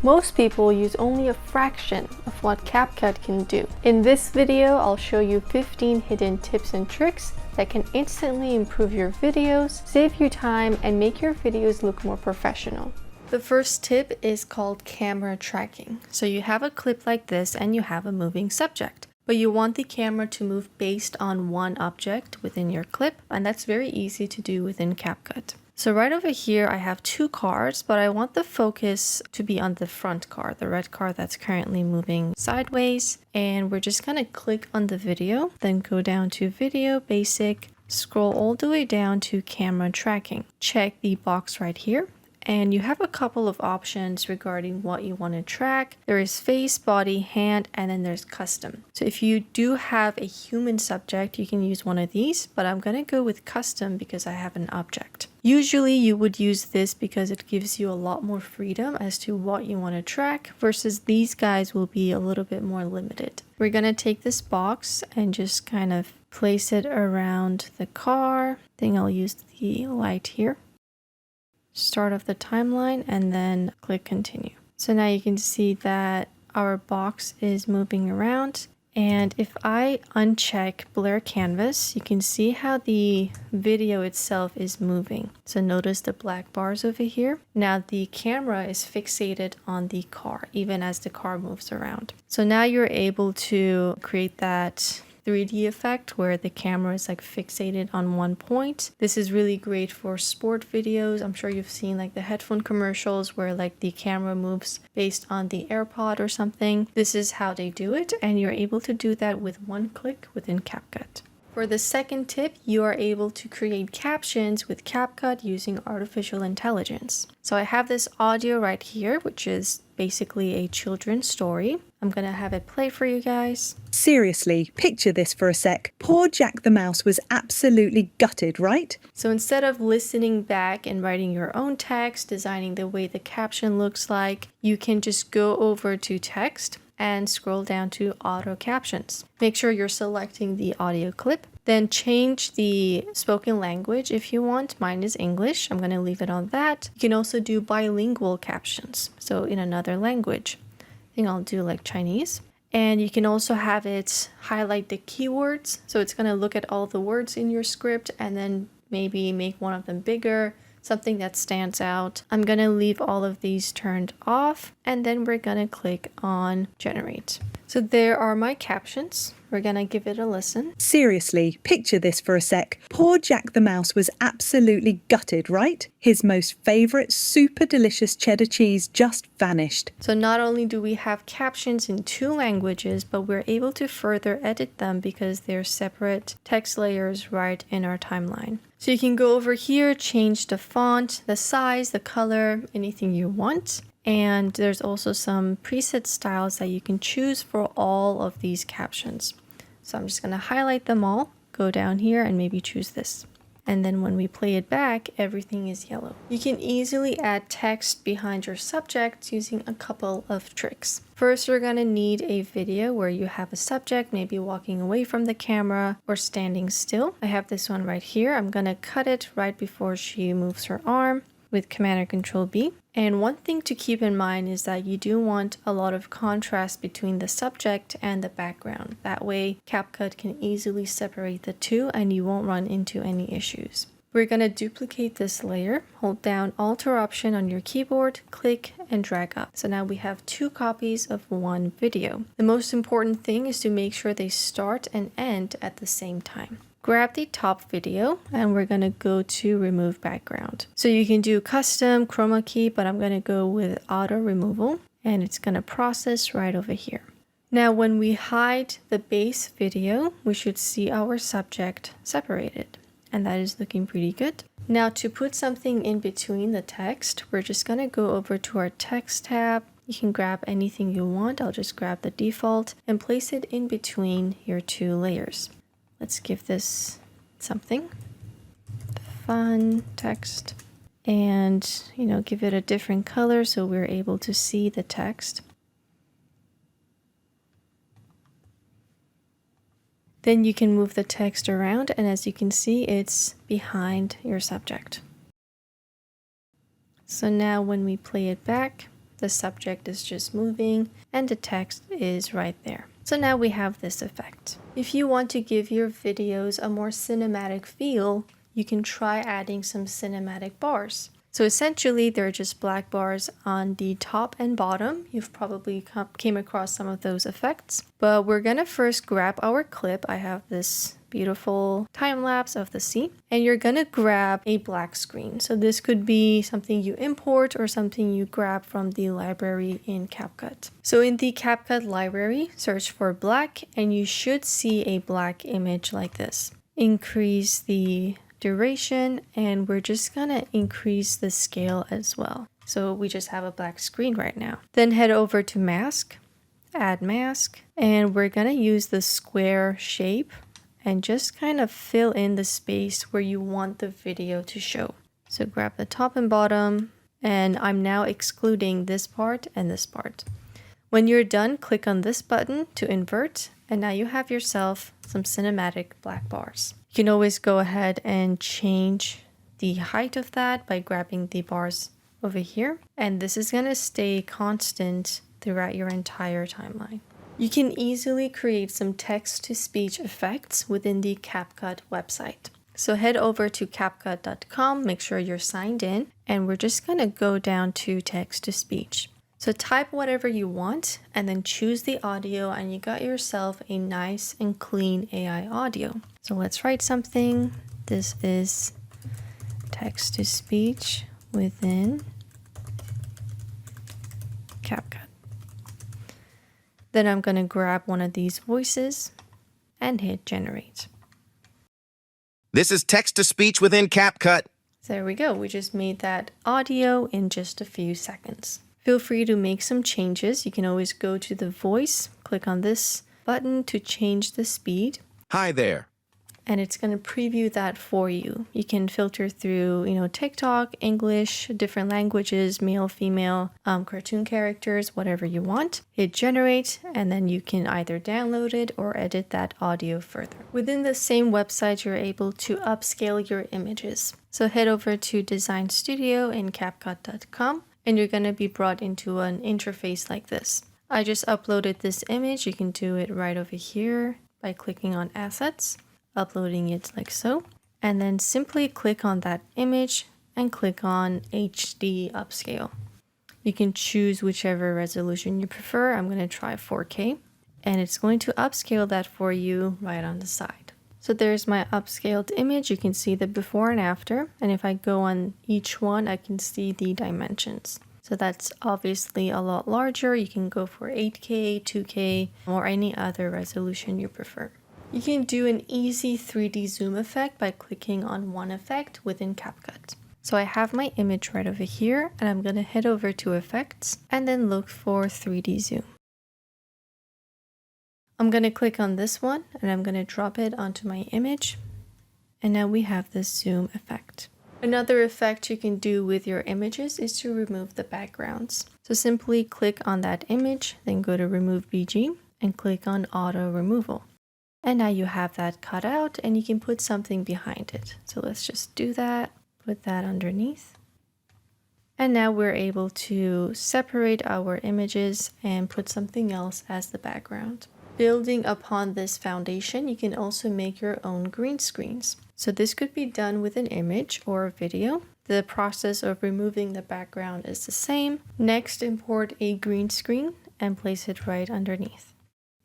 Most people use only a fraction of what CapCut can do. In this video, I'll show you 15 hidden tips and tricks that can instantly improve your videos, save you time, and make your videos look more professional. The first tip is called camera tracking. So you have a clip like this and you have a moving subject, but you want the camera to move based on one object within your clip, and that's very easy to do within CapCut. So right over here, I have two cars, but I want the focus to be on the front car, the red car that's currently moving sideways. And we're just gonna click on the video, then go down to Video, Basic, scroll all the way down to Camera Tracking. Check the box right here. And you have a couple of options regarding what you want to track. There is face, body, hand, and then there's custom. So if you do have a human subject, you can use one of these, but I'm going to go with custom because I have an object. Usually you would use this because it gives you a lot more freedom as to what you want to track versus these guys will be a little bit more limited. We're going to take this box and just kind of place it around the car. I think I'll use the light here. Start of the timeline and then click continue. So now you can see that our box is moving around, and if I uncheck blur canvas, you can see how the video itself is moving. So notice the black bars over here. Now the camera is fixated on the car even as the car moves around. So now you're able to create that 3D effect where the camera is like fixated on one point. This is really great for sport videos. I'm sure you've seen like the headphone commercials where like the camera moves based on the AirPod or something. This is how they do it, and you're able to do that with one click within CapCut. For the second tip, you are able to create captions with CapCut using artificial intelligence. So I have this audio right here, which is basically a children's story. I'm gonna have it play for you guys. Seriously, picture this for a sec. Poor Jack the Mouse was absolutely gutted, right? So instead of listening back and writing your own text, designing the way the caption looks like, you can just go over to text and scroll down to auto captions. Make sure you're selecting the audio clip, then change the spoken language if you want. Mine is English. I'm going to leave it on that. You can also do bilingual captions, so in another language. I think I'll do like Chinese. And you can also have it highlight the keywords. So it's going to look at all the words in your script and then maybe make one of them bigger, something that stands out. I'm going to leave all of these turned off, and then we're going to click on generate. So there are my captions. We're going to give it a listen. Seriously, picture this for a sec. Poor Jack the Mouse was absolutely gutted, right? His most favourite super delicious cheddar cheese just vanished. So not only do we have captions in two languages, but we're able to further edit them because they're separate text layers right in our timeline. So you can go over here, change the font, the size, the color, anything you want. And there's also some preset styles that you can choose for all of these captions. So I'm just going to highlight them all, go down here and maybe choose this. And then when we play it back, everything is yellow. You can easily add text behind your subject using a couple of tricks. First, you're going to need a video where you have a subject maybe walking away from the camera or standing still. I have this one right here. I'm going to cut it right before she moves her arm with Command or Control B. And one thing to keep in mind is that you do want a lot of contrast between the subject and the background. That way CapCut can easily separate the two and you won't run into any issues. We're going to duplicate this layer. Hold down Alt or Option on your keyboard, click and drag up. So now we have two copies of one video. The most important thing is to make sure they start and end at the same time. Grab the top video and we're going to go to remove background. So you can do custom chroma key, but I'm going to go with auto removal and it's going to process right over here. Now when we hide the base video, we should see our subject separated, and that is looking pretty good. Now to put something in between the text, we're just going to go over to our text tab. You can grab anything you want. I'll just grab the default and place it in between your two layers. Let's give this something fun text and, give it a different color so we're able to see the text. Then you can move the text around, and as you can see, it's behind your subject. So now when we play it back, The subject is just moving and the text is right there. So now we have this effect. If you want to give your videos a more cinematic feel, you can try adding some cinematic bars. So essentially, they're just black bars on the top and bottom. You've probably came across some of those effects. But we're gonna first grab our clip. I have this beautiful time lapse of the sea, and you're gonna grab a black screen. So this could be something you import or something you grab from the library in CapCut. So in the CapCut library, search for black, and you should see a black image like this. Increase the duration, and we're just gonna increase the scale as well. So we just have a black screen right now. Then head over to mask, add mask, and we're gonna use the square shape and just kind of fill in the space where you want the video to show. So grab the top and bottom, and I'm now excluding this part and this part. When you're done, click on this button to invert, and now you have yourself some cinematic black bars. You can always go ahead and change the height of that by grabbing the bars over here, and this is gonna stay constant throughout your entire timeline. You can easily create some text-to-speech effects within the CapCut website. So head over to CapCut.com, make sure you're signed in, and we're just gonna go down to text-to-speech. So type whatever you want and then choose the audio, and you got yourself a nice and clean AI audio. So let's write something. This is text-to-speech within CapCut. Then I'm going to grab one of these voices and hit generate. This is text-to-speech within CapCut. So there we go. We just made that audio in just a few seconds. Feel free to make some changes. You can always go to the voice, click on this button to change the speed. Hi there. And it's going to preview that for you. You can filter through, TikTok, English, different languages, male, female, cartoon characters, whatever you want. Hit generate, and then you can either download it or edit that audio further. Within the same website, you're able to upscale your images. So head over to Design Studio in CapCut.com, and you're going to be brought into an interface like this. I just uploaded this image. You can do it right over here by clicking on Assets, uploading it like so, and then simply click on that image and click on HD Upscale. You can choose whichever resolution you prefer. I'm going to try 4K, and it's going to upscale that for you right on the side. So there's my upscaled image. You can see the before and after, and if I go on each one, I can see the dimensions. So that's obviously a lot larger. You can go for 8K, 2K, or any other resolution you prefer. You can do an easy 3D zoom effect by clicking on one effect within CapCut. So I have my image right over here, and I'm going to head over to Effects and then look for 3D zoom. I'm going to click on this one, and I'm going to drop it onto my image. And now we have this zoom effect. Another effect you can do with your images is to remove the backgrounds. So simply click on that image, then go to Remove BG and click on Auto Removal. And now you have that cut out, and you can put something behind it. So let's just do that, put that underneath. And now we're able to separate our images and put something else as the background. Building upon this foundation, you can also make your own green screens. So this could be done with an image or a video. The process of removing the background is the same. Next, import a green screen and place it right underneath.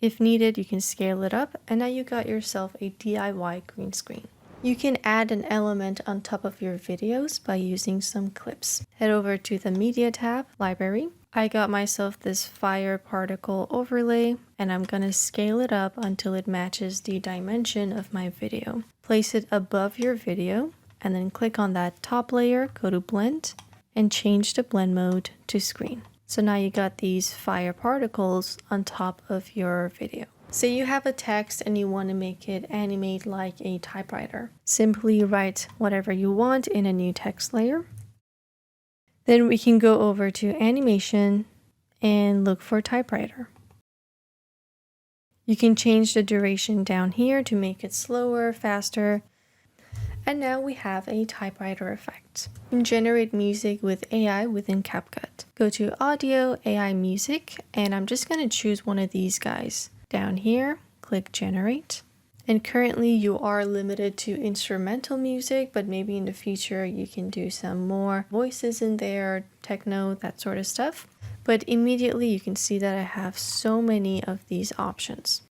If needed, you can scale it up, and now you got yourself a DIY green screen. You can add an element on top of your videos by using some clips. Head over to the Media tab, Library. I got myself this fire particle overlay, and I'm gonna scale it up until it matches the dimension of my video. Place it above your video, and then click on that top layer, go to Blend, and change the blend mode to Screen. So now you got these fire particles on top of your video. Say you have a text and you want to make it animate like a typewriter. Simply write whatever you want in a new text layer. Then we can go over to Animation and look for Typewriter. You can change the duration down here to make it slower, faster. And now we have a typewriter effect. You can generate music with AI within CapCut. Go to Audio, AI Music, and I'm just going to choose one of these guys. Down here, click Generate. And currently you are limited to instrumental music, but maybe in the future you can do some more voices in there, techno, that sort of stuff. But immediately you can see that I have so many of these options.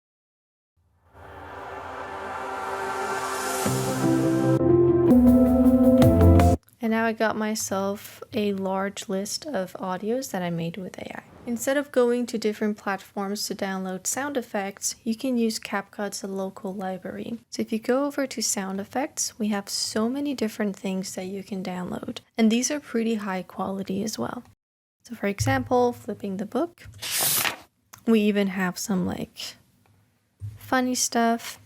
And now I got myself a large list of audios that I made with AI. Instead of going to different platforms to download sound effects, you can use CapCut's local library. So if you go over to sound effects, we have so many different things that you can download. And these are pretty high quality as well. So for example, flipping the book. We even have some like funny stuff.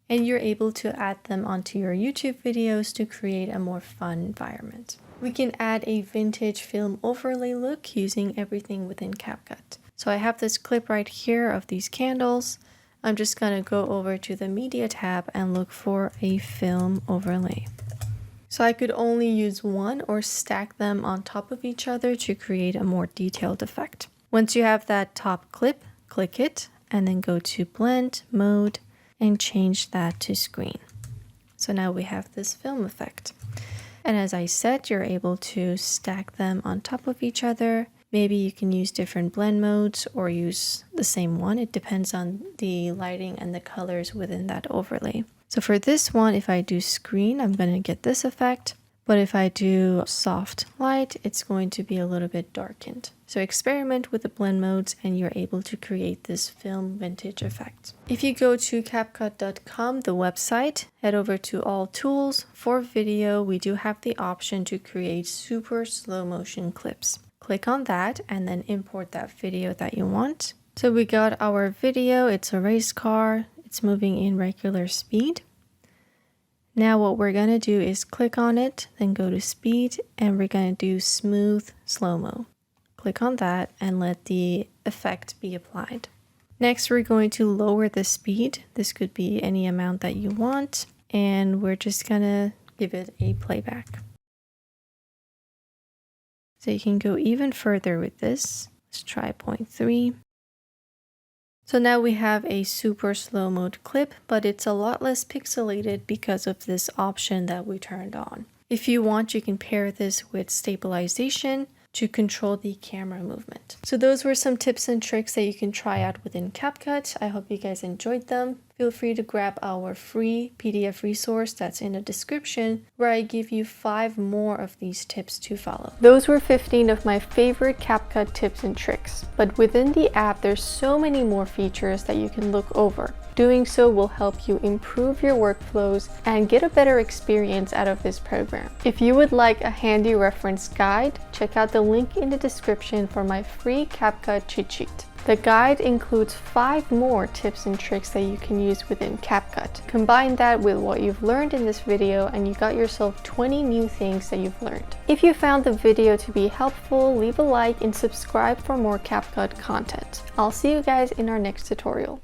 And you're able to add them onto your YouTube videos to create a more fun environment. We can add a vintage film overlay look using everything within CapCut. So I have this clip right here of these candles. I'm just gonna go over to the media tab and look for a film overlay. So I could only use one or stack them on top of each other to create a more detailed effect. Once you have that top clip, click it and then go to Blend, Mode, and change that to screen. So now we have this film effect. And as I said, you're able to stack them on top of each other. Maybe you can use different blend modes or use the same one. It depends on the lighting and the colors within that overlay. So for this one, if I do screen, I'm going to get this effect. But if I do soft light, it's going to be a little bit darkened. So experiment with the blend modes and you're able to create this film vintage effect. If you go to CapCut.com, the website, head over to all tools. For video, we do have the option to create super slow motion clips. Click on that and then import that video that you want. So we got our video, it's a race car, it's moving in regular speed. Now what we're going to do is click on it, then go to speed, and we're going to do smooth slow-mo. Click on that and let the effect be applied. Next, we're going to lower the speed. This could be any amount that you want, and we're just going to give it a playback. So you can go even further with this. Let's try 0.3. So now we have a super slow mode clip, but it's a lot less pixelated because of this option that we turned on. If you want, you can pair this with stabilization to control the camera movement. So those were some tips and tricks that you can try out within CapCut. I hope you guys enjoyed them. Feel free to grab our free PDF resource that's in the description, where I give you 5 more of these tips to follow. Those were 15 of my favorite CapCut tips and tricks, but within the app there's so many more features that you can look over. Doing so will help you improve your workflows and get a better experience out of this program. If you would like a handy reference guide, check out the link in the description for my free CapCut cheat sheet. The guide includes 5 more tips and tricks that you can use within CapCut. Combine that with what you've learned in this video and you got yourself 20 new things that you've learned. If you found the video to be helpful, leave a like and subscribe for more CapCut content. I'll see you guys in our next tutorial.